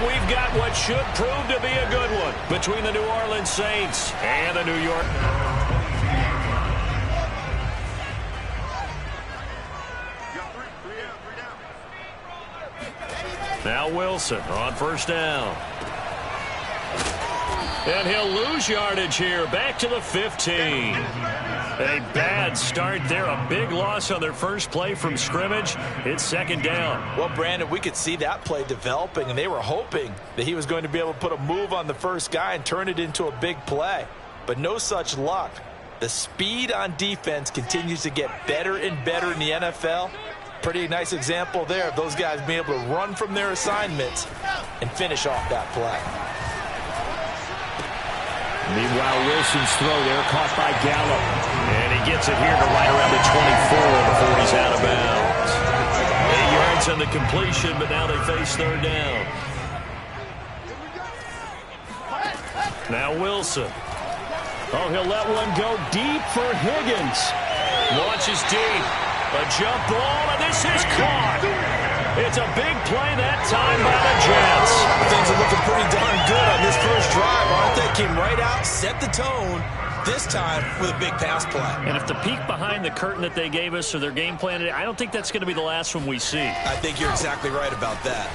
We've got what should prove to be a good one between the New Orleans Saints and the New York. Now Wilson on first down. And he'll lose yardage here. Back to the 15. A bad start there. A big loss on their first play from scrimmage. It's second down. Well, Brandon, we could see that play developing, and they were hoping that he was going to be able to put a move on the first guy and turn it into a big play. But no such luck. The speed on defense continues to get better and better in the NFL. Pretty nice example there of those guys being able to run from their assignments and finish off that play. Meanwhile, Wilson's throw there caught by Gallup. And he gets it here to right around the 24 before he's out of bounds. 8 yards on the completion, but now they face third down. Now Wilson. Oh, he'll let one go deep for Higgins. Launches deep. A jump ball, and this is caught. It's a big play that time by the Jets. Things are looking pretty darn good on this first drive, aren't they? Came right out, set the tone, this time with a big pass play. And if the peek behind the curtain that they gave us or their game plan, I don't think that's going to be the last one we see. I think you're exactly right about that.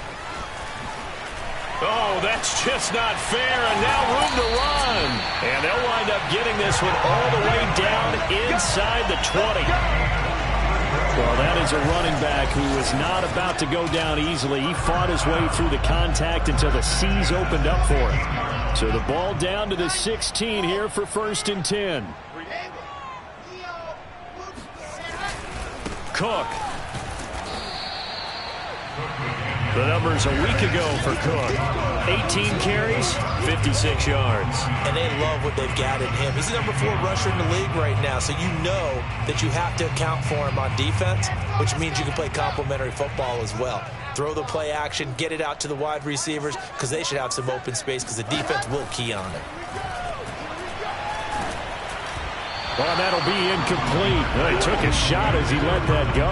Oh, that's just not fair, and now room to run. And they'll wind up getting this one all the way down inside the 20. Well, that is a running back who was not about to go down easily. He fought his way through the contact until the seas opened up for him. So the ball down to the 16 here for 1st and 10. Cook. The numbers a week ago for Cook. 18 carries, 56 yards. And they love what they've got in him. He's the number 4 rusher in the league right now, so you know that you have to account for him on defense, which means you can play complementary football as well. Throw the play action, get it out to the wide receivers, because they should have some open space because the defense will key on it. Well, that'll be incomplete. Well, he took a shot as he let that go.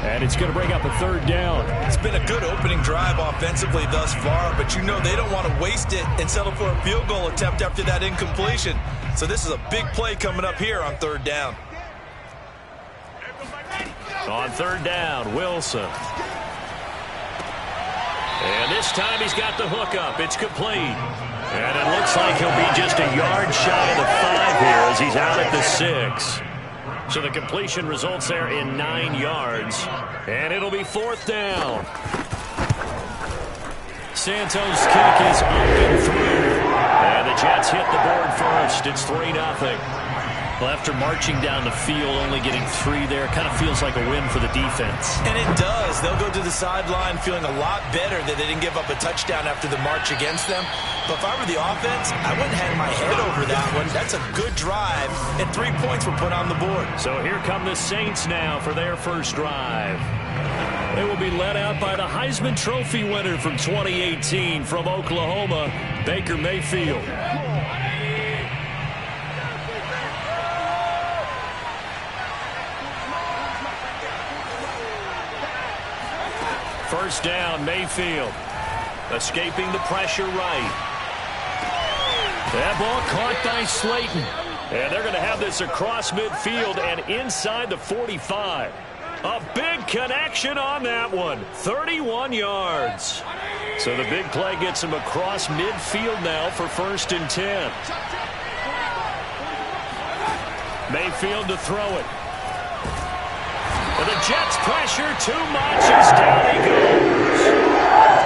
And it's going to bring up a third down. It's been a good opening drive offensively thus far, but you know they don't want to waste it and settle for a field goal attempt after that incompletion. So this is a big play coming up here on third down. On third down, Wilson. And this time he's got the hook up. It's complete. And it looks like he'll be just a yard shy of the 5 here as he's out at the 6. So the completion results there in 9 yards. And it'll be 4th down. Santos' kick is up and through. And the Jets hit the board first. It's 3-0. Well, after marching down the field, only getting 3 there, kind of feels like a win for the defense. And it does. They'll go to the sideline feeling a lot better that they didn't give up a touchdown after the march against them. But if I were the offense, I wouldn't hang my head over that one. That's a good drive, and 3 points were put on the board. So here come the Saints now for their first drive. They will be led out by the Heisman Trophy winner from 2018 from Oklahoma, Baker Mayfield. First down, Mayfield. Escaping the pressure right. That ball caught by Slayton. And they're going to have this across midfield and inside the 45. A big connection on that one. 31 yards. So the big play gets him across midfield now for 1st and 10. Mayfield to throw it. And the Jets pressure too much as down he goes.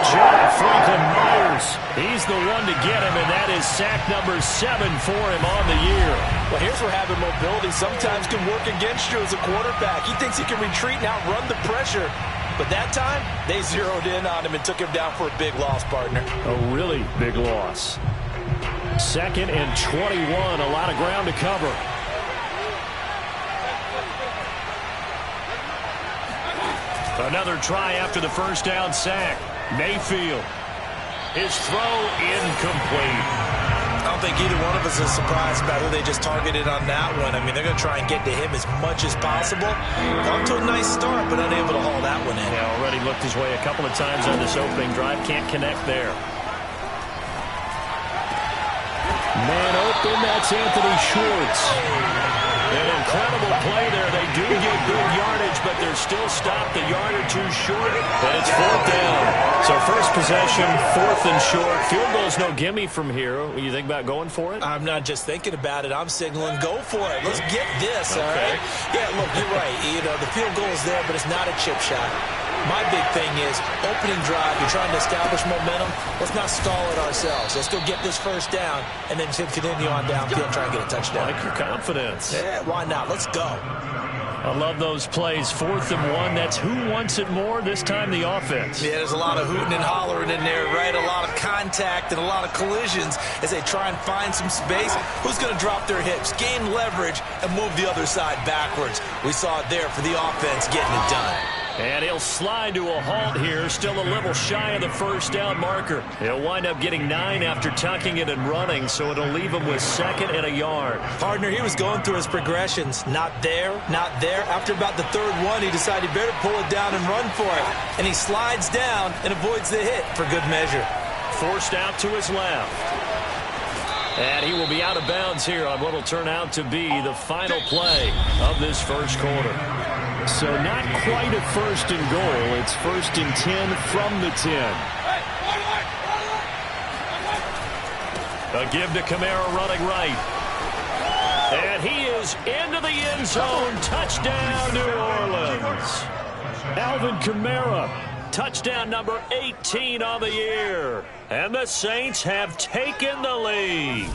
John Franklin Myers goes. He's the one to get him, and that is sack number 7 for him on the year. Well, here's where having mobility sometimes can work against you as a quarterback. He thinks he can retreat and outrun the pressure. But that time, they zeroed in on him and took him down for a big loss, partner. A really big loss. 2nd and 21, a lot of ground to cover. Another try after the first down sack. Mayfield. His throw incomplete. I don't think either one of us is surprised about who they just targeted on that one. I mean, they're going to try and get to him as much as possible. Got to a nice start, but unable to haul that one in. Yeah, already looked his way a couple of times on this opening drive. Can't connect there. Man open, that's Anthony Schwartz. An incredible play there. They do get good yardage, but they're still stopped a yard or two short. And it's 4th down. So first possession, 4th and short. Field goal's no gimme from here. You think about going for it? I'm not just thinking about it. I'm signaling go for it. Let's get this, all right? Yeah, look, you're right. You know, the field goal is there, but it's not a chip shot. My big thing is opening drive. You're trying to establish momentum. Let's not stall it ourselves. Let's go get this first down and then continue on downfield and try and get a touchdown. Like your confidence. Yeah, why not? Let's go. I love those plays. 4th and 1. That's who wants it more, this time the offense. Yeah, there's a lot of hooting and hollering in there, right? A lot of contact and a lot of collisions as they try and find some space. Who's going to drop their hips, gain leverage, and move the other side backwards? We saw it there for the offense getting it done. And he'll slide to a halt here, still a little shy of the first down marker. He'll wind up getting 9 after tucking it and running, so it'll leave him with 2nd and a yard. Partner, he was going through his progressions. Not there, not there. After about the 3rd one, he decided he better pull it down and run for it. And he slides down and avoids the hit for good measure. Forced out to his left. And he will be out of bounds here on what will turn out to be the final play of this first quarter. So not quite a 1st and goal. It's 1st and 10 from the 10. A give to Kamara running right. And he is into the end zone. Touchdown, New Orleans. Alvin Kamara. Touchdown number 18 on the year. And the Saints have taken the lead.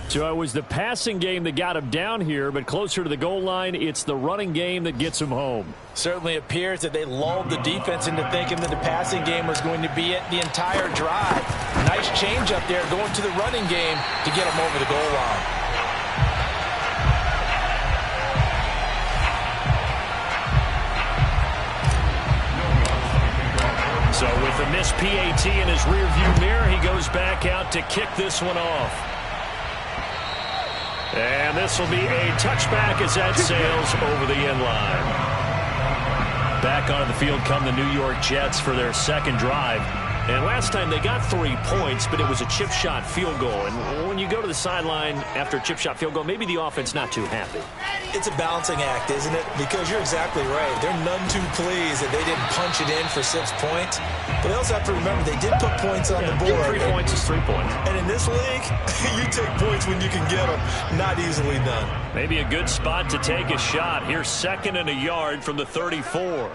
So it was the passing game that got him down here, but closer to the goal line, it's the running game that gets him home. Certainly appears that they lulled the defense into thinking that the passing game was going to be it the entire drive. Nice change up there going to the running game to get him over the goal line. So with a missed PAT in his rearview mirror, he goes back out to kick this one off. And this will be a touchback as that sails over the end line. Back onto the field come the New York Jets for their 2nd drive. And last time they got 3 points, but it was a chip shot field goal. And when you go to the sideline after a chip shot field goal, maybe the offense not too happy. It's a balancing act, isn't it? Because you're exactly right. They're none too pleased that they didn't punch it in for 6 points. But they also have to remember they did put points on the board. 3 points is 3 points. And in this league, you take points when you can get them. Not easily done. Maybe a good spot to take a shot. Here's 2nd and a yard from the 34.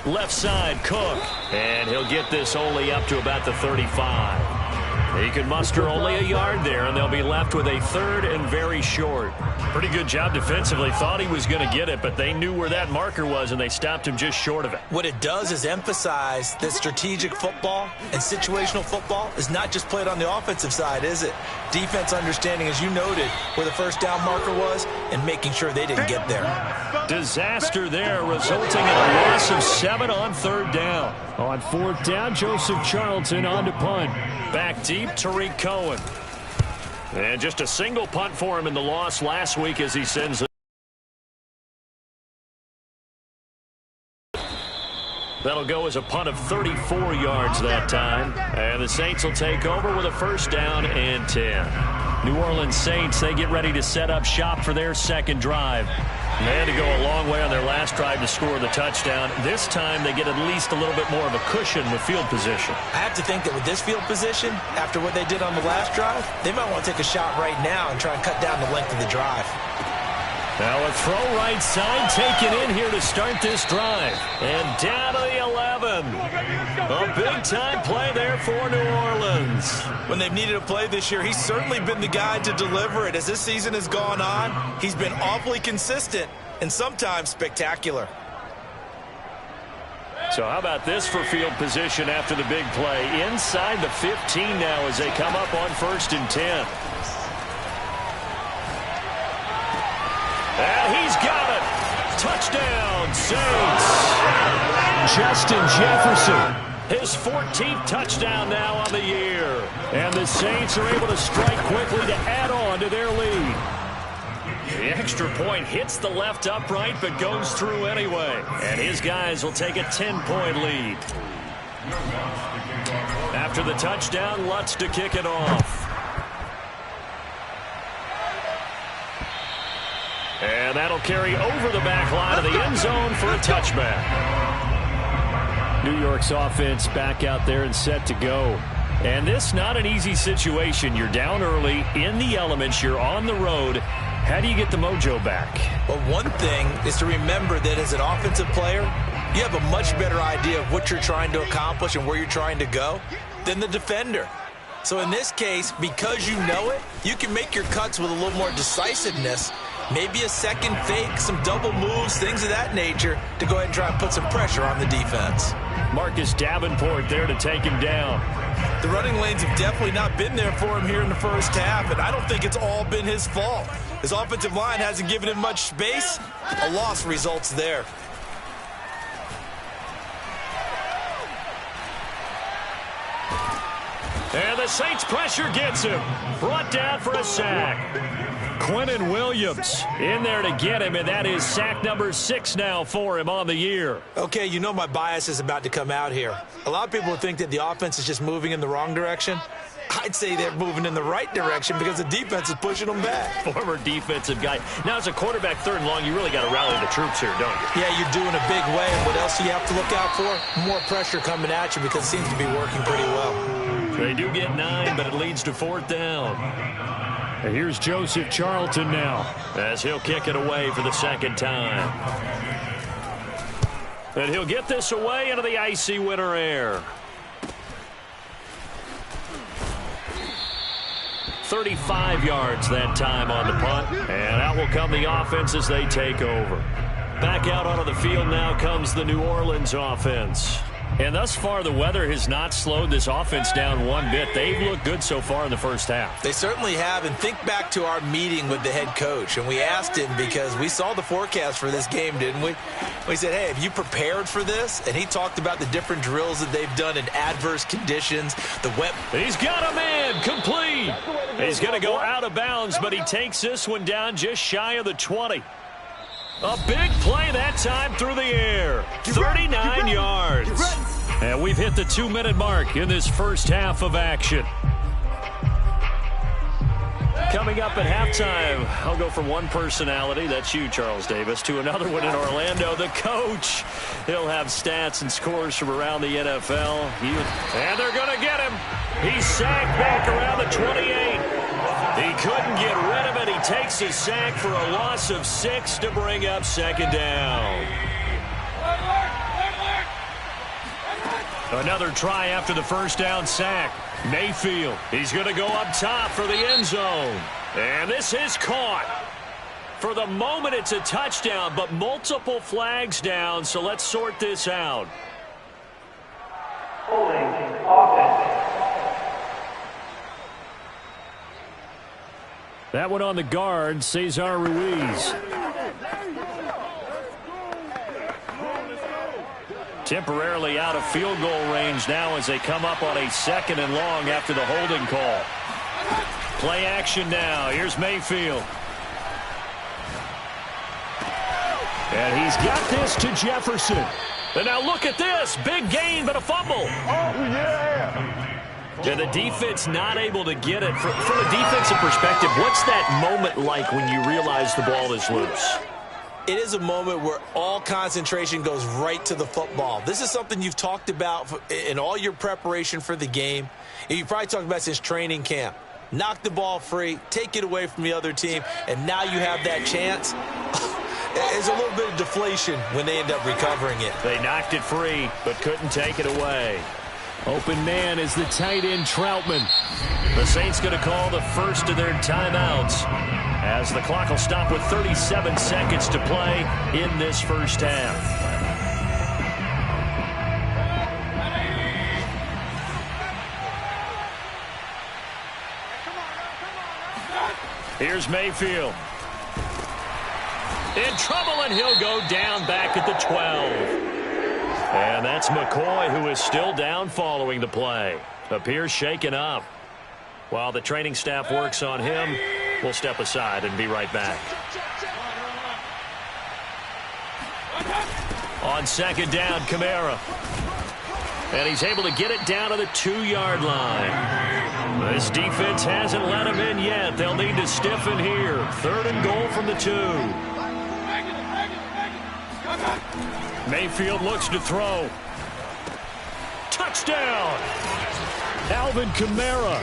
Left side, Cook. And he'll get this only up to about the 35. He could muster only a yard there, and they'll be left with a 3rd and very short. Pretty good job defensively. Thought he was going to get it, but they knew where that marker was, and they stopped him just short of it. What it does is emphasize that strategic football and situational football is not just played on the offensive side, is it? Defense understanding, as you noted, where the first down marker was and making sure they didn't get there. Disaster there, resulting in a loss of 7 on 3rd down. On 4th down, Joseph Charlton on to punt. Back deep, Tariq Cohen. And just a single punt for him in the loss last week as he sends it. That'll go as a punt of 34 yards that time. And the Saints will take over with a 1st down and 10. New Orleans Saints, they get ready to set up shop for their 2nd drive. They had to go a long way on their last drive to score the touchdown. This time they get at least a little bit more of a cushion with field position. I have to think that with this field position, after what they did on the last drive, they might want to take a shot right now and try and cut down the length of the drive. Now a throw right side taken in here to start this drive. And down to the 11. A big-time play there for New Orleans. When they've needed a play this year, he's certainly been the guy to deliver it. As this season has gone on, he's been awfully consistent and sometimes spectacular. So how about this for field position after the big play? Inside the 15 now as they come up on 1st and 10. And he's got it. Touchdown, Saints. Justin Jefferson. His 14th touchdown now on the year. And the Saints are able to strike quickly to add on to their lead. The extra point hits the left upright but goes through anyway. And his guys will take a 10-point lead. After the touchdown, Lutz to kick it off. And that'll carry over the back line of the end zone for a touchback. New York's offense back out there and set to go. And this not an easy situation. You're down early, in the elements, you're on the road. How do you get the mojo back? Well, one thing is to remember that as an offensive player, you have a much better idea of what you're trying to accomplish and where you're trying to go than the defender. So in this case, because you know it, you can make your cuts with a little more decisiveness. Maybe a second fake, some double moves, things of that nature to go ahead and try and put some pressure on the defense. Marcus Davenport there to take him down. The running lanes have definitely not been there for him here in the first half, and I don't think it's all been his fault. His offensive line hasn't given him much space. A loss results there. And the Saints pressure gets him. Brought down for a sack. Quentin Williams in there to get him, and that is sack number 6 now for him on the year. Okay, you know my bias is about to come out here. A lot of people think that the offense is just moving in the wrong direction. I'd say they're moving in the right direction because the defense is pushing them back. Former defensive guy. Now, as a quarterback 3rd and long, you really got to rally the troops here, don't you? Yeah, you're doing a big way. And what else do you have to look out for? More pressure coming at you because it seems to be working pretty well. They do get 9, but it leads to 4th down. And here's Joseph Charlton now as he'll kick it away for the 2nd time. And he'll get this away into the icy winter air. 35 yards that time on the punt. And out will come the offense as they take over. Back out onto the field now comes the New Orleans offense. And thus far, the weather has not slowed this offense down one bit. They've looked good so far in the first half. They certainly have. And think back to our meeting with the head coach. And we asked him because we saw the forecast for this game, didn't we? We said, hey, have you prepared for this? And he talked about the different drills that they've done in adverse conditions. He's got a man complete. He's going to go out of bounds, but he takes this one down just shy of the 20. A big play that time through the air. 39 yards. And we've hit the 2-minute mark in this first half of action. Coming up at halftime, I'll go from one personality, that's you, Charles Davis, to another one in Orlando, the coach. He'll have stats and scores from around the NFL. And they're going to get him. He's sacked back around the 28. He couldn't get rid of it. He takes his sack for a loss of 6 to bring up 2nd down. Another try after the first down sack. Mayfield, he's going to go up top for the end zone. And this is caught. For the moment, it's a touchdown, but multiple flags down, so let's sort this out. Holding offense. That one on the guard, Cesar Ruiz. Temporarily out of field goal range now as they come up on a 2nd and long after the holding call. Play action now. Here's Mayfield. And he's got this to Jefferson. And now look at this. Big gain, but a fumble. Oh, yeah. And the defense not able to get it. From a defensive perspective, what's that moment like when you realize the ball is loose? It is a moment where all concentration goes right to the football. This is something you've talked about in all your preparation for the game. And you probably talked about since training camp. Knock the ball free, take it away from the other team, and now you have that chance. There's a little bit of deflation when they end up recovering it. They knocked it free, but couldn't take it away. Open man is the tight end, Troutman. The Saints going to call the first of their timeouts as the clock will stop with 37 seconds to play in this first half. Here's Mayfield. In trouble, and he'll go down back at the 12. And that's McCoy, who is still down following the play. Appears shaken up. While the training staff works on him, we'll step aside and be right back. On second down, Kamara. And he's able to get it down to the 2-yard line. This defense hasn't let him in yet. They'll need to stiffen here. 3rd and goal from the 2. Mayfield looks to throw. Touchdown! Alvin Kamara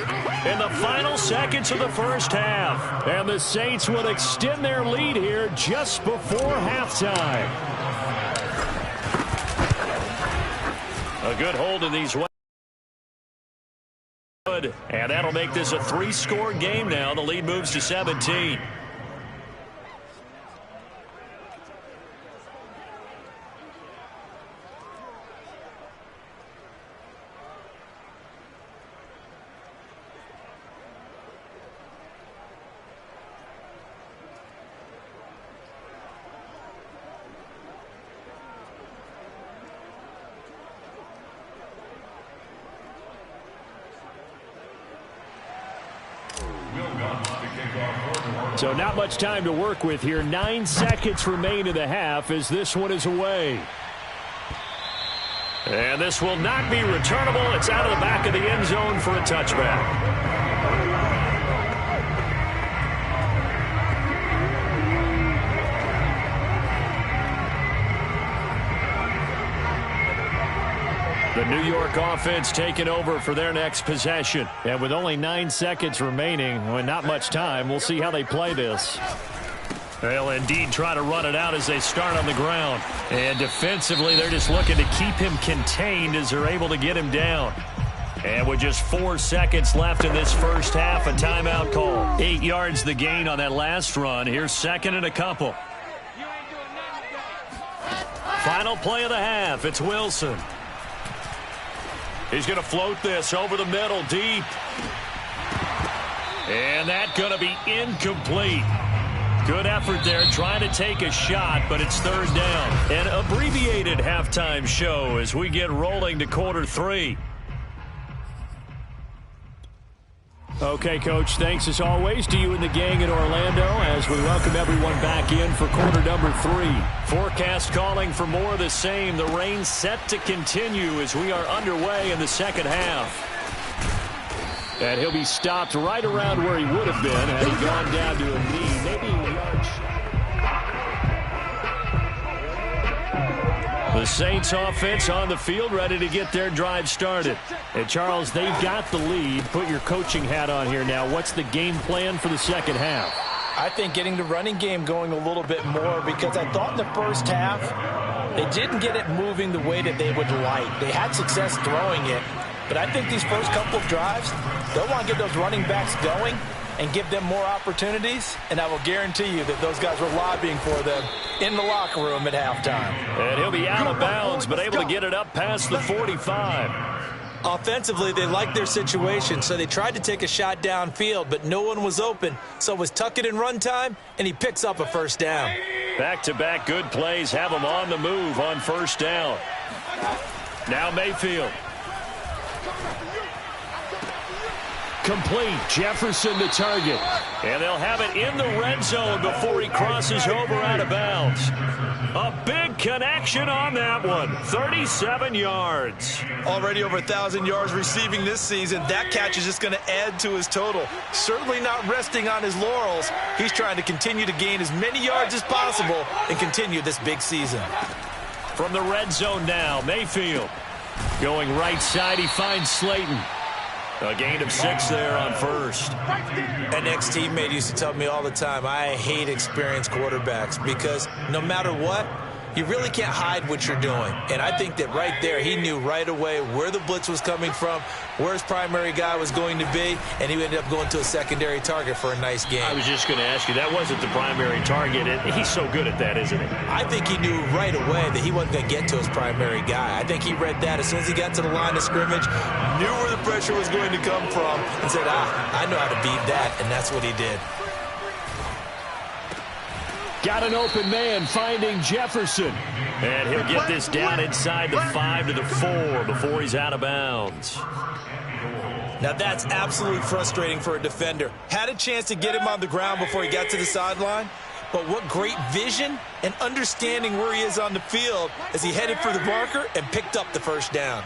in the final seconds of the first half. And the Saints will extend their lead here just before halftime. A good hold in these. And that'll make this a 3-score game now. The lead moves to 17. So not much time to work with here. 9 seconds remain in the half as this one is away. And this will not be returnable. It's out of the back of the end zone for a touchback. The New York offense taking over for their next possession. And with only 9 seconds remaining, and not much time, we'll see how they play this. They'll indeed try to run it out as they start on the ground. And defensively, they're just looking to keep him contained as they're able to get him down. And with just 4 seconds left in this first half, a timeout call. 8 yards the gain on that last run. Here's 2nd and a couple. Final play of the half. It's Wilson. He's going to float this over the middle, deep. And that's going to be incomplete. Good effort there, trying to take a shot, but it's 3rd down. An abbreviated halftime show as we get rolling to quarter 3. Okay, Coach, thanks as always to you and the gang in Orlando as we welcome everyone back in for quarter number 3. Forecast calling for more of the same. The rain set to continue as we are underway in the second half. And he'll be stopped right around where he would have been had he gone down to a knee, maybe a yard short. The Saints offense on the field ready to get their drive started. And Charles, they've got the lead. Put your coaching hat on here now. What's the game plan for the second half? I think getting the running game going a little bit more because I thought in the first half they didn't get it moving the way that they would like. They had success throwing it, but I think these first couple of drives, they'll want to get those running backs going and give them more opportunities, and I will guarantee you that those guys were lobbying for them in the locker room at halftime. And he'll be out of bounds, but able to get it up past the 45. Offensively, they liked their situation, so they tried to take a shot downfield, but no one was open. So it was tuck it in run time, and he picks up a first down. Back-to-back good plays have him on the move on first down. Now Mayfield. Complete. Jefferson the target. And they'll have it in the red zone before he crosses over out of bounds. A big connection on that one. 37 yards. Already over 1,000 yards receiving this season. That catch is just going to add to his total. Certainly not resting on his laurels. He's trying to continue to gain as many yards as possible and continue this big season. From the red zone now, Mayfield. Going right side, he finds Slayton. A gain of 6 there on first. An ex-teammate used to tell me all the time, I hate experienced quarterbacks because no matter what, you really can't hide what you're doing. And I think that right there, he knew right away where the blitz was coming from, where his primary guy was going to be, and he ended up going to a secondary target for a nice game. I was just going to ask you, that wasn't the primary target. He's so good at that, isn't he? I think he knew right away that he wasn't going to get to his primary guy. I think he read that as soon as he got to the line of scrimmage, knew where the pressure was going to come from, and said, I know how to beat that, and that's what he did. Got an open man finding Jefferson. And he'll get this down inside the 5 to the 4 before he's out of bounds. Now that's absolutely frustrating for a defender. Had a chance to get him on the ground before he got to the sideline. But what great vision and understanding where he is on the field as he headed for the marker and picked up the first down.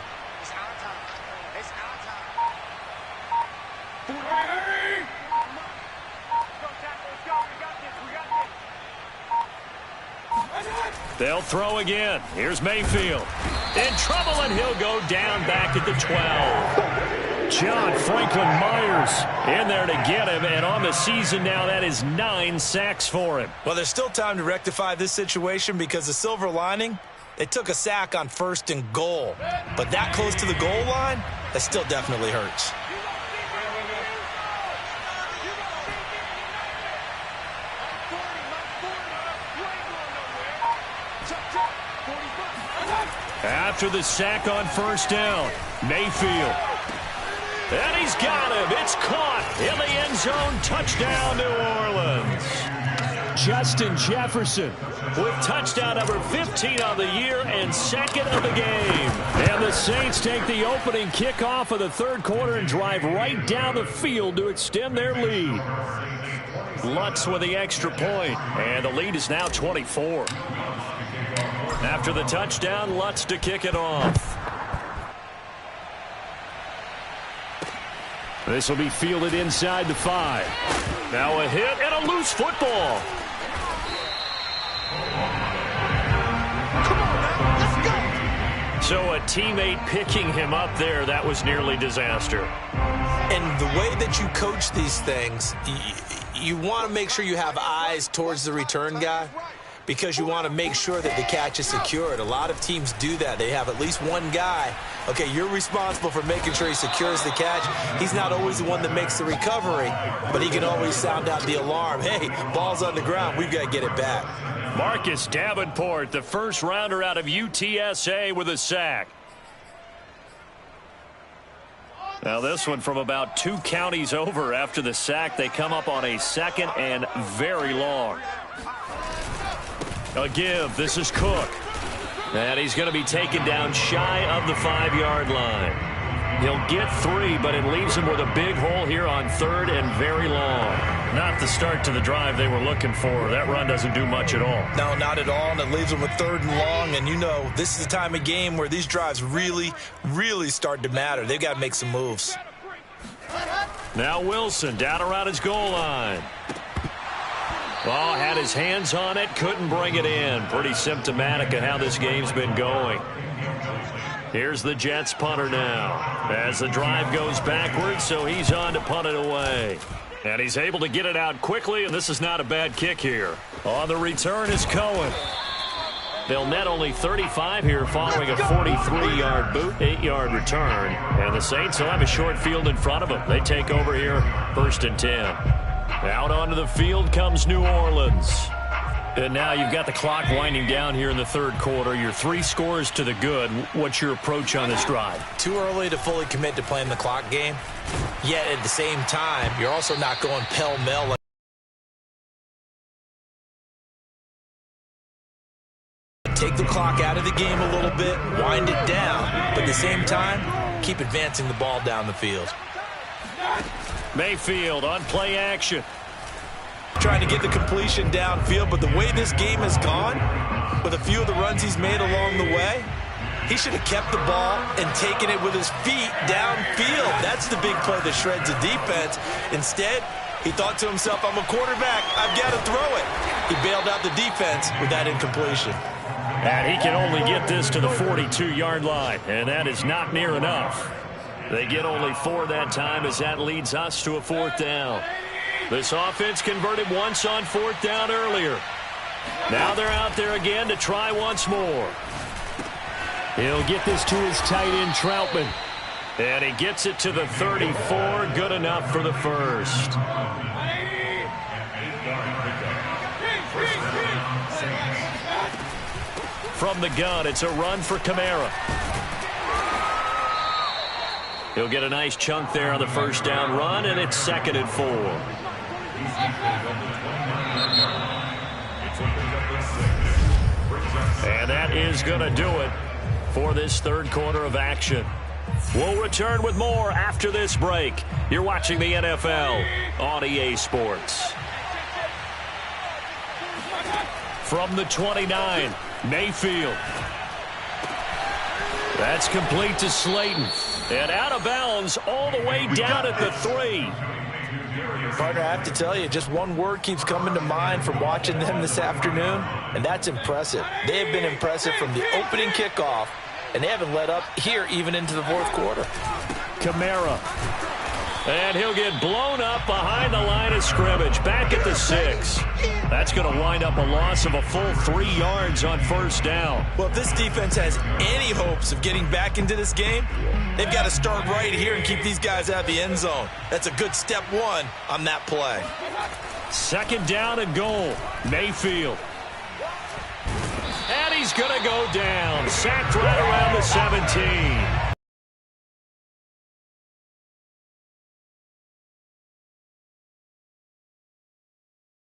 They'll throw again. Here's Mayfield. In trouble, and he'll go down back at the 12. John Franklin Myers in there to get him, and on the season now, that is 9 sacks for him. Well, there's still time to rectify this situation because the silver lining, they took a sack on 1st and goal. But that close to the goal line, that still definitely hurts. After the sack on 1st down, Mayfield. And he's got him. It's caught in the end zone. Touchdown, New Orleans. Justin Jefferson with touchdown number 15 on the year and 2nd of the game. And the Saints take the opening kickoff of the 3rd quarter and drive right down the field to extend their lead. Lutz with the extra point, and the lead is now 24. After the touchdown, Lutz to kick it off. This will be fielded inside the 5. Now a hit and a loose football. Come on, man, let's go. So a teammate picking him up there, that was nearly disaster. And the way that you coach these things, you want to make sure you have eyes towards the return guy, because you want to make sure that the catch is secured. A lot of teams do that. They have at least one guy. Okay, you're responsible for making sure he secures the catch. He's not always the one that makes the recovery, but he can always sound out the alarm. Hey, ball's on the ground. We've got to get it back. Marcus Davenport, the first rounder out of UTSA with a sack. Now this one from about 2 counties over. After the sack, they come up on a 2nd and very long. A give. This is Cook. And he's going to be taken down shy of the 5-yard line. He'll get 3, but it leaves him with a big hole here on 3rd and very long. Not the start to the drive they were looking for. That run doesn't do much at all. No, not at all, and it leaves them with 3rd and long. And you know, this is the time of game where these drives really, really start to matter. They've got to make some moves. Now Wilson down around his goal line. Oh, had his hands on it, couldn't bring it in. Pretty symptomatic of how this game's been going. Here's the Jets punter now as the drive goes backwards, so he's on to punt it away. And he's able to get it out quickly, and this is not a bad kick here. On the return is Cohen. They'll net only 35 here following a 43-yard boot, 8-yard return. And the Saints will have a short field in front of them. They take over here, 1st and 10. Out onto the field comes New Orleans. And now you've got the clock winding down here in the 3rd quarter. You're 3 scores to the good. What's your approach on this drive? Too early to fully commit to playing the clock game. Yet at the same time, you're also not going pell-mell. Take the clock out of the game a little bit, wind it down, but at the same time, keep advancing the ball down the field. Mayfield on play action. Trying to get the completion downfield, but the way this game has gone, with a few of the runs he's made along the way, he should have kept the ball and taken it with his feet downfield. That's the big play that shreds the defense. Instead, he thought to himself, I'm a quarterback, I've got to throw it. He bailed out the defense with that incompletion. And he can only get this to the 42-yard line, and that is not near enough. They get only 4 that time as that leads us to a 4th down. This offense converted once on 4th down earlier. Now they're out there again to try once more. He'll get this to his tight end, Troutman. And he gets it to the 34. Good enough for the first. From the gun, it's a run for Kamara. He'll get a nice chunk there on the first down run, and it's 2nd and 4. And that is going to do it for this 3rd quarter of action. We'll return with more after this break. You're watching the NFL on EA Sports. From the 29, Mayfield. That's complete to Slayton. And out of bounds all the way down at the 3. Partner, I have to tell you, just one word keeps coming to mind from watching them this afternoon, and that's impressive. They have been impressive from the opening kickoff, and they haven't let up here even into the 4th quarter. Kamara. And he'll get blown up behind the line of scrimmage. Back at the 6. That's going to wind up a loss of a full 3 yards on 1st down. Well, if this defense has any hopes of getting back into this game, they've got to start right here and keep these guys out of the end zone. That's a good step 1 on that play. 2nd down and goal. Mayfield. And he's going to go down. Sacked right around the 17.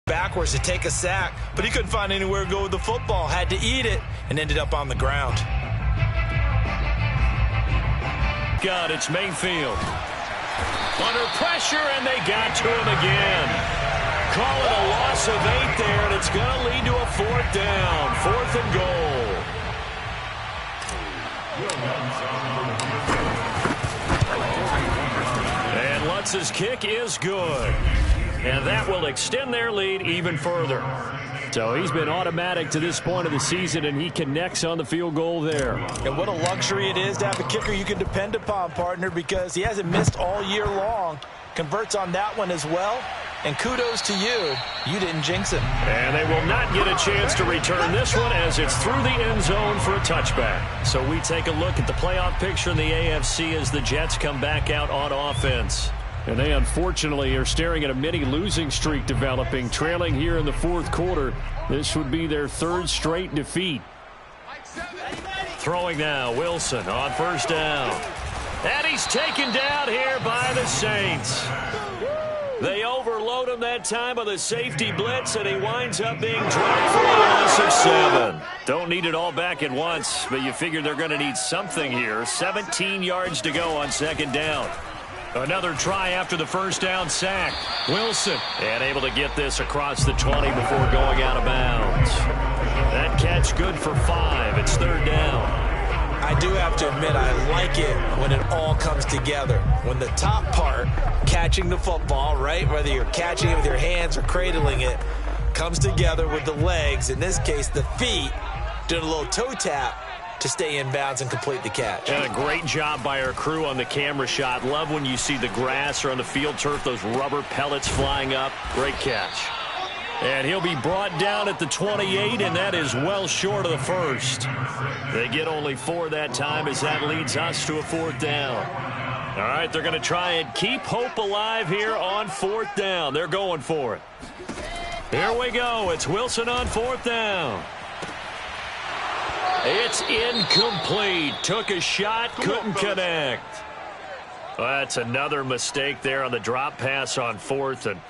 Backwards to take a sack, but he couldn't find anywhere to go with the football. Had to eat it and ended up on the ground. God, it's Mayfield. Under pressure, and they got to him again. Call it a loss of 8 there, and it's going to lead to a 4th down. 4th and goal. And Lutz's kick is good. And that will extend their lead even further. So he's been automatic to this point of the season, and he connects on the field goal there. And what a luxury it is to have a kicker you can depend upon, partner, because he hasn't missed all year long. Converts on that one as well. And kudos to you. You didn't jinx him. And they will not get a chance to return this one as it's through the end zone for a touchback. So we take a look at the playoff picture in the AFC as the Jets come back out on offense. And they unfortunately are staring at a mini losing streak developing, trailing here in the 4th quarter. This would be their 3rd straight defeat. Throwing now, Wilson on 1st down. And he's taken down here by the Saints. They overload him that time with a safety blitz, and he winds up being dropped for a loss of 7. Don't need it all back at once, but you figure they're going to need something here. 17 yards to go on 2nd down. Another try after the 1st down sack. Wilson, and able to get this across the 20 before going out of bounds. That catch good for 5. It's 3rd down. I do have to admit, I like it when it all comes together. When the top part, catching the football, right, whether you're catching it with your hands or cradling it, comes together with the legs, in this case the feet, doing a little toe tap to stay in bounds and complete the catch. And a great job by our crew on the camera shot. Love when you see the grass or on the field turf, those rubber pellets flying up. Great catch. And he'll be brought down at the 28, and that is well short of the 1st. They get only 4 that time as that leads us to a 4th down. All right, they're going to try and keep hope alive here on 4th down. They're going for it. Here we go. It's Wilson on 4th down. It's incomplete. Took a shot, couldn't connect. Well, that's another mistake there on the drop pass on 4th, and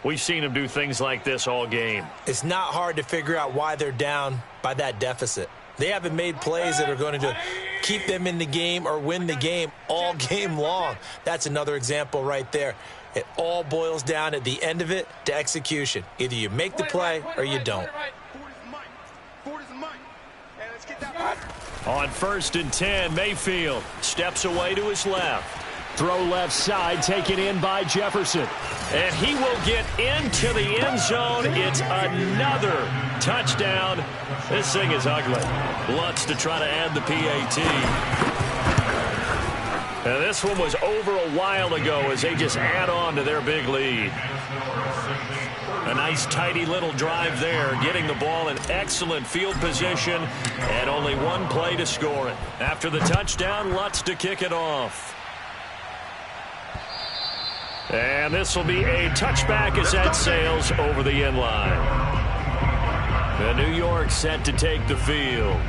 we've seen him do things like this all game. It's not hard to figure out why they're down by that deficit. They haven't made plays that are going to keep them in the game or win the game all game long. That's another example right there. It all boils down at the end of it to execution. Either you make the play or you don't. On 1st and 10, Mayfield steps away to his left. Throw left side, taken in by Jefferson. And he will get into the end zone. It's another touchdown. This thing is ugly. Lutz to try to add the PAT. And this one was over a while ago as they just add on to their big lead. A nice tidy little drive there, getting the ball in excellent field position and only one play to score it. After the touchdown, Lutz to kick it off. And this will be a touchback as that sails over the end line. The New York set to take the field.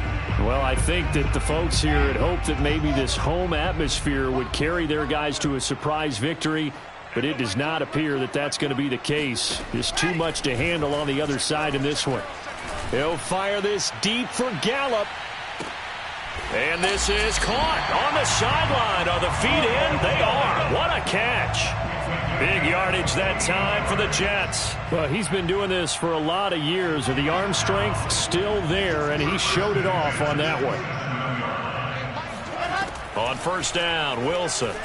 Well, I think that the folks here had hoped that maybe this home atmosphere would carry their guys to a surprise victory, but it does not appear that that's going to be the case. There's too much to handle on the other side in this one. He'll fire this deep for Gallup. And this is caught on the sideline. Are the feet in? They are. What a catch. Big yardage that time for the Jets. Well, he's been doing this for a lot of years, and the arm strength still there, and he showed it off on that one. On first down, Wilson.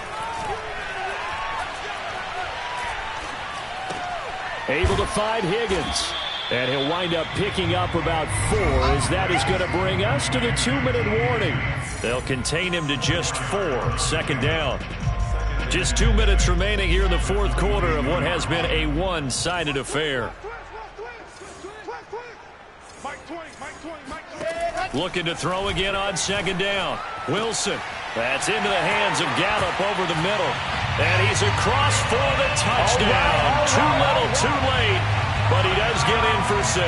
Able to find Higgins. And he'll wind up picking up about 4 as that is going to bring us to the 2-minute warning. They'll contain him to just 4. Second down. Just 2 minutes remaining here in the fourth quarter of what has been a one-sided affair. Looking to throw again on second down. Wilson. That's into the hands of Gallup over the middle. And he's across for the touchdown. Too little, too late. But he does get in for 6.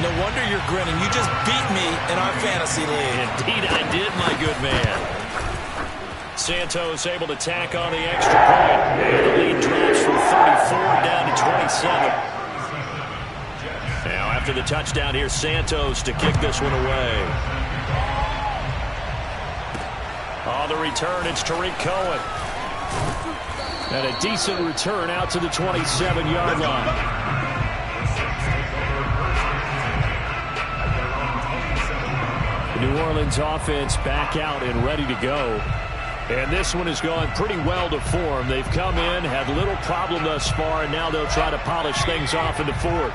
No wonder you're grinning. You just beat me in our fantasy league. Indeed I did, my good man. Santos able to tack on the extra point. And the lead drops from 34 down to 27. Now after the touchdown here, Santos to kick this one away. On the return, it's Tariq Cohen. And a decent return out to the 27-yard line. The New Orleans offense back out and ready to go. And this one has gone pretty well to form. They've come in, had little problem thus far, and now they'll try to polish things off in the fourth.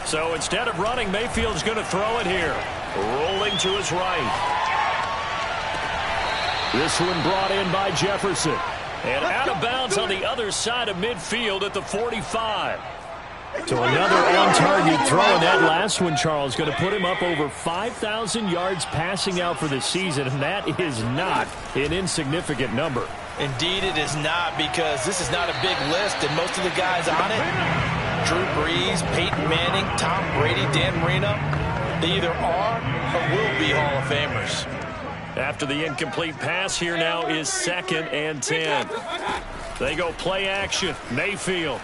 So instead of running, Mayfield's going to throw it here. Rolling to his right. This one brought in by Jefferson. And out of bounds on the other side of midfield at the 45. So another on-target throw in that last one, Charles, going to put him up over 5,000 yards passing out for the season, and that is not an insignificant number. Indeed it is not, because this is not a big list, and most of the guys on it, Drew Brees, Peyton Manning, Tom Brady, Dan Marino, they either are or will be Hall of Famers. After the incomplete pass, here now is 2nd and 10. They go play action. Mayfield.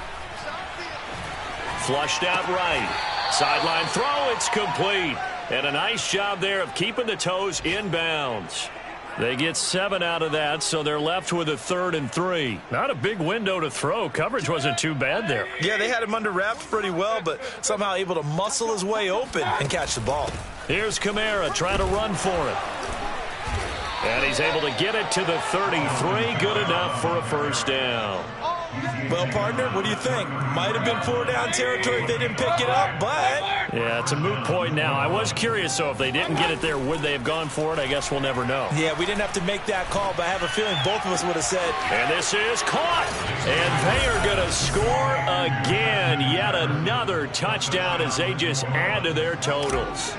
Flushed out right. Sideline throw, it's complete. And a nice job there of keeping the toes inbounds. They get 7 out of that, so they're left with a 3rd and 3. Not a big window to throw. Coverage wasn't too bad there. Yeah, they had him under wraps pretty well, but somehow able to muscle his way open and catch the ball. Here's Kamara trying to run for it. And he's able to get it to the 33. Good enough for a first down. Well, partner, what do you think? Might have been 4-down territory if they didn't pick it up, but... Yeah, it's a moot point now. I was curious, so if they didn't get it there, would they have gone for it? I guess we'll never know. Yeah, we didn't have to make that call, but I have a feeling both of us would have said... And this is caught. And they are going to score again. Yet another touchdown as they just add to their totals.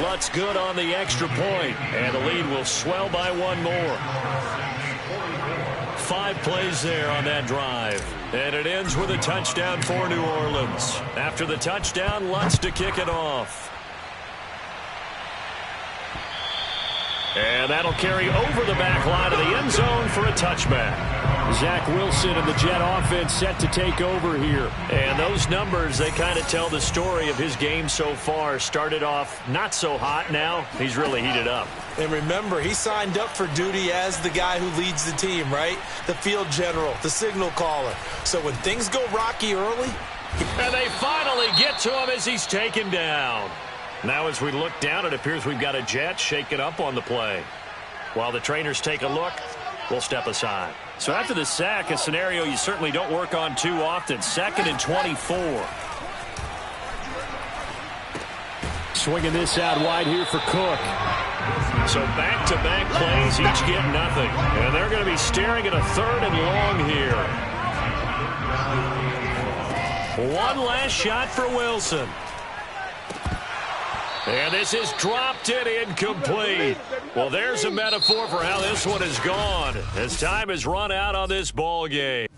Lutz good on the extra point, and the lead will swell by 1 more. 5 plays there on that drive, and it ends with a touchdown for New Orleans. After the touchdown, Lutz to kick it off. And that'll carry over the back line of the end zone for a touchback. Zach Wilson and the Jet offense set to take over here. And those numbers, they kind of tell the story of his game so far. Started off not so hot. Now he's really heated up. And remember, he signed up for duty as the guy who leads the team, right? The field general, the signal caller. So when things go rocky early... And they finally get to him as he's taken down. Now as we look down, it appears we've got a Jet shaken up on the play. While the trainers take a look, we'll step aside. So after the sack, a scenario you certainly don't work on too often. 2nd and 24. Swinging this out wide here for Cook. So back-to-back plays, each get nothing. And they're going to be staring at a 3rd and long here. One last shot for Wilson. And this is dropped and incomplete. Well, there's a metaphor for how this one has gone as time has run out on this ball game.